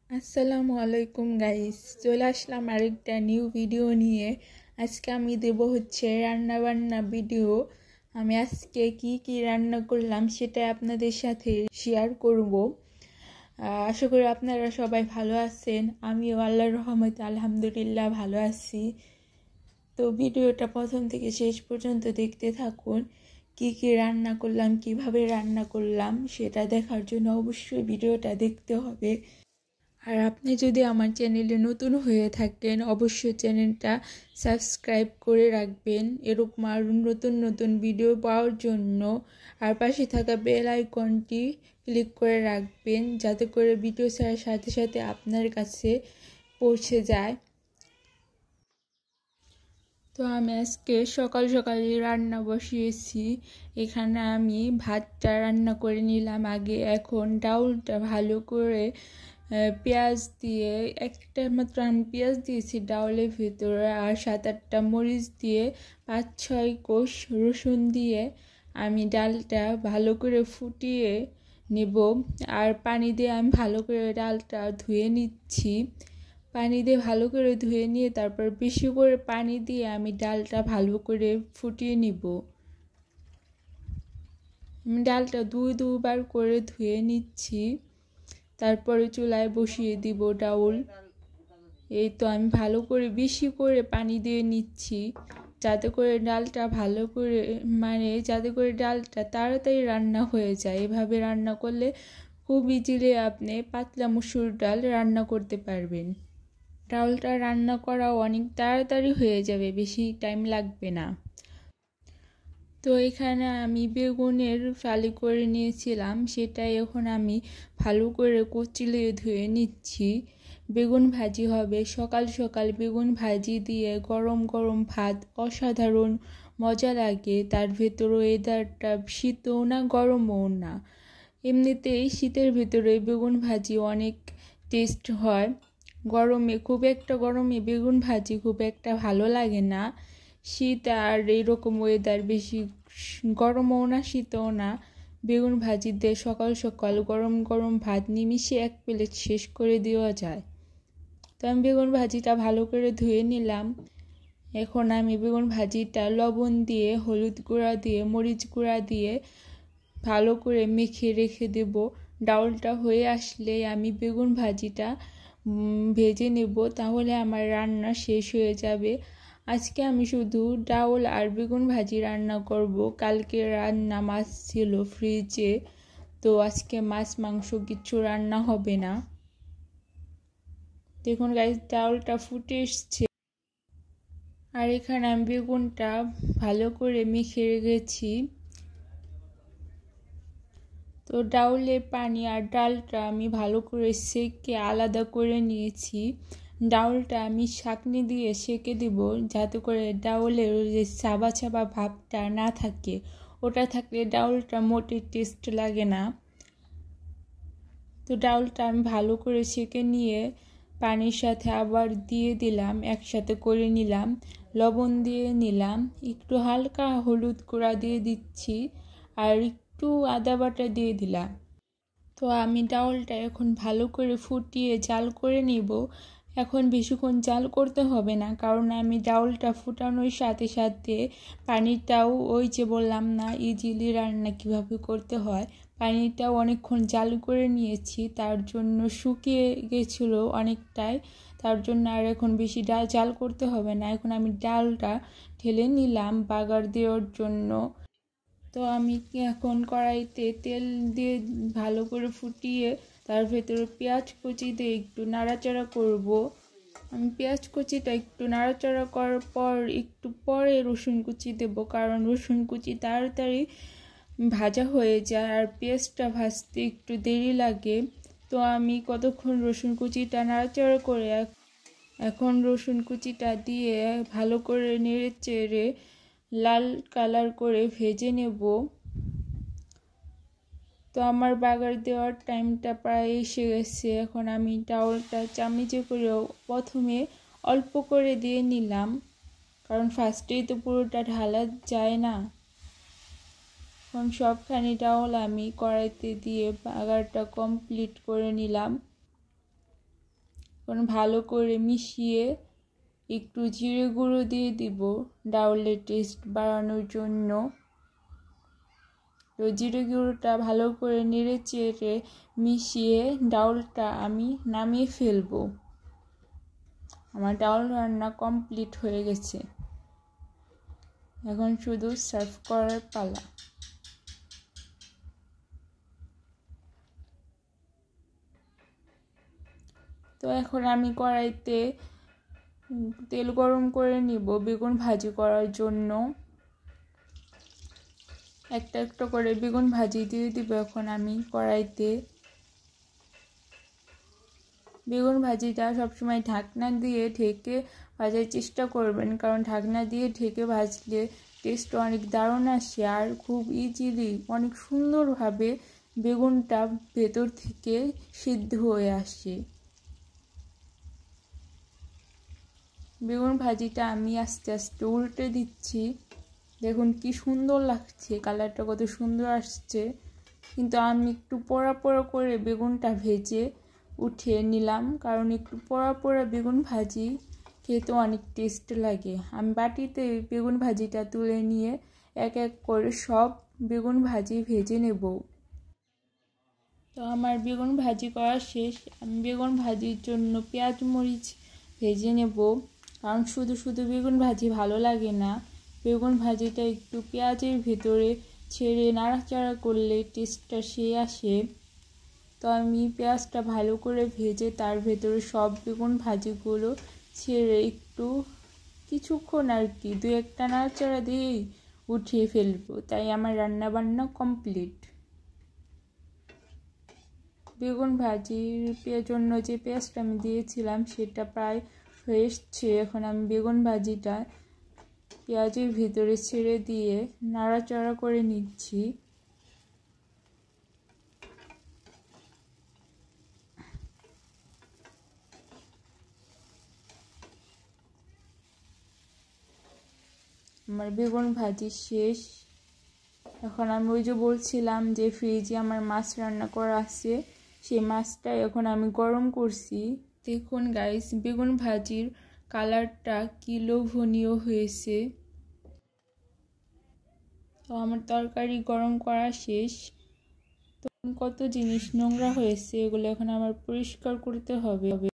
আসসালামু আলাইকুম গাইস, চলে আসলাম আরেকটা নিউ ভিডিও নিয়ে। আজকে আমি দেব রান্না বান্না ভিডিও। আমি আজকে কি রান্না করলাম সেটা আপনাদের সাথে শেয়ার করব। আশা করি আপনারা সবাই ভালো আছেন। আমিও আল্লাহর রহমতে আলহামদুলিল্লাহ ভালো আছি। তো ভিডিওটা প্রথম থেকে শেষ পর্যন্ত দেখতে থাকুন। কি রান্না করলাম, কিভাবে রান্না করলাম সেটা দেখার জন্য অবশ্যই ভিডিওটা দেখতে হবে। আর আপনি যদি আমার চ্যানেলে নতুন হয়ে থাকেন অবশ্যই চ্যানেলটা সাবস্ক্রাইব করে রাখবেন এরকম আরও নতুন নতুন ভিডিও পাওয়ার জন্য। আর পাশে থাকা বেল আইকনটি ক্লিক করে রাখবেন যাতে করে ভিডিও ছাড়ার সাথে সাথে আপনার কাছে পৌঁছে যায়। তো আমি আজকে সকাল সকালে রান্না বসিয়েছি। এখানে আমি ভাতটা রান্না করে নিলাম আগে। এখন ডাউলটা ভালো করে পেঁয়াজ দিয়ে, একটা মাত্র আমি পেঁয়াজ দিয়েছি ডাউলের ভিতরে, আর 7-8টা মরিচ দিয়ে 5-6 কোষ রসুন দিয়ে আমি ডালটা ভালো করে ফুটিয়ে নেব। আর পানি দিয়ে আমি ভালো করে ডালটা ধুয়ে নিচ্ছি। পানি দিয়ে ভালো করে ধুয়ে নিয়ে তারপর বেশি করে পানি দিয়ে আমি ডালটা ভালো করে ফুটিয়ে নিব। আমি ডালটা দুবার করে ধুয়ে নিচ্ছি, তারপরে চুলায় বসিয়ে দিব ডাউল। এই তো আমি ভালো করে বেশি করে পানি দিয়ে নিচ্ছি যাতে করে ডালটা ভালো করে যাতে করে ডালটা তাড়াতাড়ি রান্না হয়ে যায়। এভাবে রান্না করলে খুব ইজিলি আপনি পাতলা মসুর ডাল রান্না করতে পারবেন। ডালটা রান্না করাও অনেক তাড়াতাড়ি হয়ে যাবে, বেশি টাইম লাগবে না। তো এখানে আমি বেগুনের ফালি করে নিয়েছিলাম, সেটাই এখন আমি ভালো করে কচলে ধুয়ে নিচ্ছি। বেগুন ভাজি হবে। সকাল সকাল বেগুন ভাজি দিয়ে গরম গরম ভাত অসাধারণ মজা লাগে। তার ভেতরে ওয়েদারটা শীতও না গরমও না, এমনিতেই শীতের ভেতরে বেগুন ভাজি অনেক টেস্ট হয়। গরমে বেগুন ভাজি খুব একটা ভালো লাগে না। শীত আর এইরকম ওয়েদার, বেশি গরমও না শীতও না, বেগুন ভাজি দিয়ে সকাল সকাল গরম গরম ভাত নিমিশে 1 প্লেট শেষ করে দেওয়া যায়। তো আমি বেগুন ভাজিটা ভালো করে ধুয়ে নিলাম। এখন আমি বেগুন ভাজিটা লবণ দিয়ে, হলুদ গুঁড়া দিয়ে, মরিচ গুঁড়া দিয়ে ভালো করে মেখে রেখে দেব। ডাউলটা হয়ে আসলে আমি বেগুন ভাজিটা ভেজে নেব, তাহলে আমার রান্না শেষ হয়ে যাবে। আজকে আমি শুধু ডাউল আর বেগুন ভাজি রান্না করব। কালকে রান্না মাছ ছিল ফ্রিজে, তো আজকে মাছ মাংস কিছু রান্না হবে না। দেখুন গাইস, ডাউলটা ফুটে এসছে। আর এখানে আমি বেগুনটা ভালো করে মেখে রেখেছি। তো ডাউলের পানি আর ডালটা আমি ভালো করে সেকে আলাদা করে নিয়েছি। ডাউলটা আমি ছাঁকনি দিয়ে সেকে দেব যাতে করে ডাউলের যে চাবা চাবা ভাবটা না থাকে, ওটা থাকলে ডাউলটা মোটে টেস্ট লাগে না। তো ডাউলটা আমি ভালো করে সেকে নিয়ে পানির সাথে আবার দিয়ে দিলাম, একসাথে করে নিলাম, লবণ দিয়ে নিলাম, একটু হালকা হলুদ গুঁড়া দিয়ে দিচ্ছি, আর একটু আদা বাটা দিয়ে দিলাম। তো আমি ডাউলটা এখন ভালো করে ফুটিয়ে জাল করে নিব। এখন বেশিক্ষণ জাল করতে হবে না, কারণ আমি ডাউলটা ফুটানোর সাথে সাথে পানিটাও, ওই যে বললাম না ইজিলি রান্না কিভাবে করতে হয়, পানিটাও অনেকক্ষণ জাল করে নিয়েছি, তার জন্য শুকিয়ে গেছিলো অনেকটাই। তার জন্য আর এখন বেশি জাল করতে হবে না। এখন আমি ডালটা ঢেলে নিলাম বাগার দেওয়ার জন্য। তো আমি এখন কড়াইতে তেল দিয়ে ভালো করে ফুটিয়ে তার ভেতরে পেঁয়াজ কুচি দিয়ে একটু নাড়াচাড়া করব। আমি পেঁয়াজ কুচিটা একটু নাড়াচাড়া করার পর একটু পরে রসুন কুচি দেব, কারণ রসুন কুচি তাড়াতাড়ি ভাজা হয়ে যায় আর পেঁয়াজটা ভাজতে একটু দেরি লাগে। তো আমি কতক্ষণ রসুন কুচিটা নাড়াচাড়া করে এখন রসুন কুচিটা দিয়ে ভালো করে নেড়ে চেড়ে লাল কালার করে ভেজে নেব। তো আমার বাগার দেওয়ার টাইমটা প্রায় এসে গেছে। এখন আমি ডাউলটা চামচে করেও প্রথমে অল্প করে দিয়ে নিলাম, কারণ ফার্স্টেই তো পুরোটা ঢালা যায় না। এখন সবখানি ডাউল আমি কড়াইতে দিয়ে বাগারটা কমপ্লিট করে নিলাম। এখন ভালো করে মিশিয়ে একটু জিরে গুঁড়ো দিয়ে দিব ডাউলের টেস্ট বাড়ানোর জন্য। তো জিরে গুঁড়োটা ভালো করে নেড়ে চেড়ে মিশিয়ে ডাউলটা আমি নামিয়ে ফেলবো। আমার ডাউল রান্না কমপ্লিট হয়ে গেছে, এখন শুধু সার্ভ করার পালা। তো এখন আমি কড়াইতে তেল গরম করে নিব বেগুন ভাজি করার জন্য। একটা একটা করে বেগুন ভাজি দিয়ে দিব এখন আমি কড়াইতে। বেগুন ভাজিটা সবসময় ঢাকনা দিয়ে ঢেকে ভাজার চেষ্টা করবেন, কারণ ঢাকনা দিয়ে ঢেকে ভাজলে টেস্ট অনেক দারুণ আসে আর খুব ইজিলি অনেক সুন্দরভাবে বেগুনটা ভেতর থেকে সিদ্ধ হয়ে আসে। বেগুন ভাজিটা আমি আস্তে আস্তে উল্টে দিচ্ছি। দেখুন কি সুন্দর লাগছে, কালারটা কত সুন্দর আসছে। কিন্তু আমি একটু পোড়া পোড়া করে বেগুনটা ভেজে উঠিয়ে নিলাম, কারণ একটু পোড়া পোড়া বেগুন ভাজি খেতে অনেক টেস্ট লাগে। আমি বাটিতে বেগুন ভাজিটা তুলে নিয়ে এক এক করে সব বেগুন ভাজি ভেজে নেব। তো আমার বেগুন ভাজি করা শেষ। আমি বেগুন ভাজির জন্য পেঁয়াজ মরিচ ভেজে নেব, কারণ শুধু শুধু বেগুন ভাজি ভালো লাগে না। বেগুন ভাজিটা একটু পেঁয়াজের ভেতরে ছেড়ে নাড়াচাড়া করলে টেস্টটা সে আসে। তো আমি পেঁয়াজটা ভালো করে ভেজে তার ভেতরে সব বেগুন ভাজিগুলো ছেড়ে একটু কিছুক্ষণ আর কি 2-1টা নাড়াচাড়া দিয়েই উঠিয়ে ফেলবো। তাই আমার রান্না বান্না কমপ্লিট। বেগুন ভাজির জন্য যে পেঁয়াজটা আমি দিয়েছিলাম সেটা প্রায় হয়ে এসছে। এখন আমি বেগুন ভাজিটা পেঁয়াজের ভিতরে ছেড়ে দিয়ে নাড়াচাড়া করে নিচ্ছি। আমার বেগুন ভাজি শেষ। এখন আমি ওই যে বলছিলাম যে ফ্রিজে আমার মাছ রান্না করা আছে, সেই মাছটা এখন আমি গরম করছি। দেখুন গাইস, বেগুন ভাজির কালারটা কি লোভনীয় হয়েছে। তো আমার তরকারি গরম করা শেষ। তো কত জিনিস নোংরা হয়েছে, এগুলো এখন আমার পরিষ্কার করতে হবে।